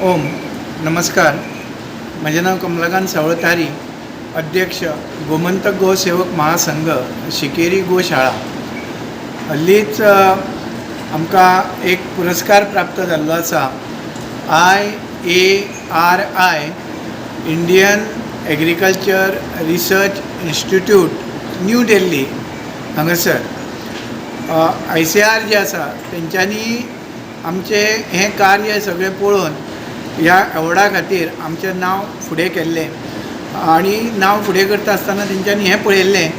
ओम नमस्कार. माझे नाव कमलाकांत सावळतारी, अध्यक्ष गोमंतक गोसेवक महासंघ शिकेरी गोशाळा. हल्लीच आमकां एक पुरस्कार प्राप्त जाल्लो आसा. IARI Indian agriculture research institute new Delhi हांगासर ICAR जे आसा तेंच्यांनी आमचें हें कार्य सगळें पळोवन ह्या एवॉर्डा खातीर आमचें नांव फुडें केल्लें. आनी नांव फुडें करता आसतना तेंच्यांनी हें पळयल्लें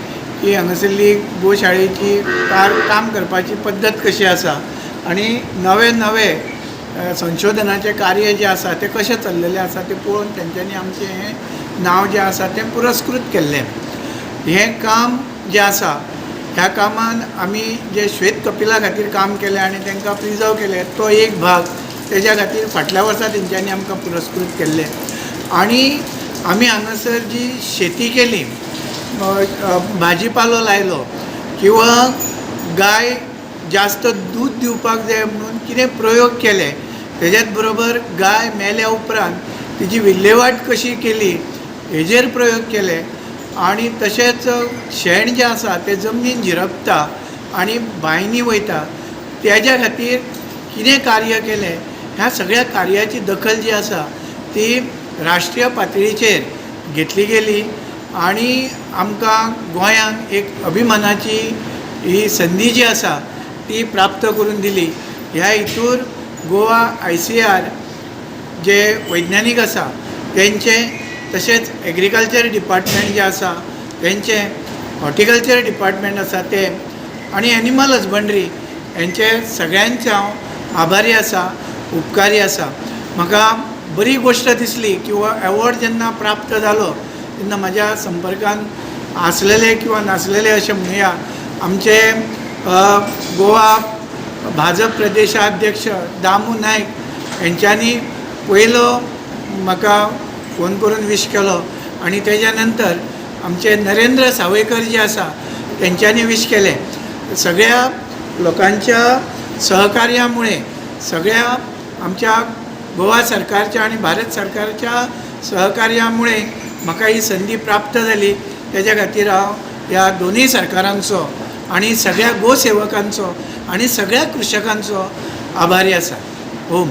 की हांगासरली गोशाळेची काम करपाची पद्दत कशी आसा आनी नवे नवे संशोधनाचें कार्य जें आसा तें कशें चल्लेलें आसा तें पळोवन तेंच्यांनी आमचें हें नांव जें आसा तें पुरस्कृत केल्लें. हें काम जें आसा ह्या कामान आमी जे श्वेत कपिला खातीर काम केलें आनी तांकां प्रिजर्व केलें तो एक भाग. तेज्या खातीर फाटल्या वर्सा तेंच्यांनी आमकां पुरस्कृत केल्लें. आनी आमी हांगासर जी शेती केली, भाजीपालो लायलो किंवा गाय जास्त दूध दिवपाक जाय म्हणून कितें प्रयोग केले, तेज्याच बरोबर गाय मेल्या उपरांत तिची विल्हेवाट कशी केली हेजेर प्रयोग केले. आनी तशेंच शेण जें आसा तें जमनीन झिरपता आनी बांयनी वयता तेज्या खातीर कितें कार्य केलें, ह्या सगळ्या कार्याची दखल जी आसा ती राष्ट्रीय पातळीचेर घेतली गेली. आनी आमकां गोंयांत एक अभिमानाची ही संदी जी आसा ती प्राप्त करून दिली. ह्या हितूर गोवा ICAR जे वैज्ञानीक आसा तेंचें, तशेंच एग्रीकल्चर डिपार्टमेंट जे आसा तेंचें, हॉर्टिकल्चर डिपार्टमेंट आसा तें, आनी एनिमल हजबंड्री हेंचे सगळ्यांचे हांव आभारी आसा, उपकारी आसा. म्हाका बरी गोश्ट दिसली किंवा एवॉर्ड जेन्ना प्राप्त जालो तेन्ना म्हाज्या संपर्कांत आसलेले किंवा नासलेले अशें म्हणुया आमचे गोवा भाजप प्रदेशाध्यक्ष दामू नायक हेंच्यांनी पयलो म्हाका फोन करून विश केलो. आनी तेज्या नंतर आमचे नरेंद्र सावयकर जे आसा तेंच्यांनी विश केलें. सगळ्या लोकांच्या सहकार्यामुळे, सगळ्या आमच्या गोवा सरकारच्या आणि भारत सरकारच्या सहकार्यामुळे म्हाका ही संदी प्राप्त जाली. तेज्या खातीर हांव ह्या दोनूय सरकारांचो आनी सगळ्या गोसेवकांचो आनी सगळ्या कृशकांचो आभारी आसा. ओम.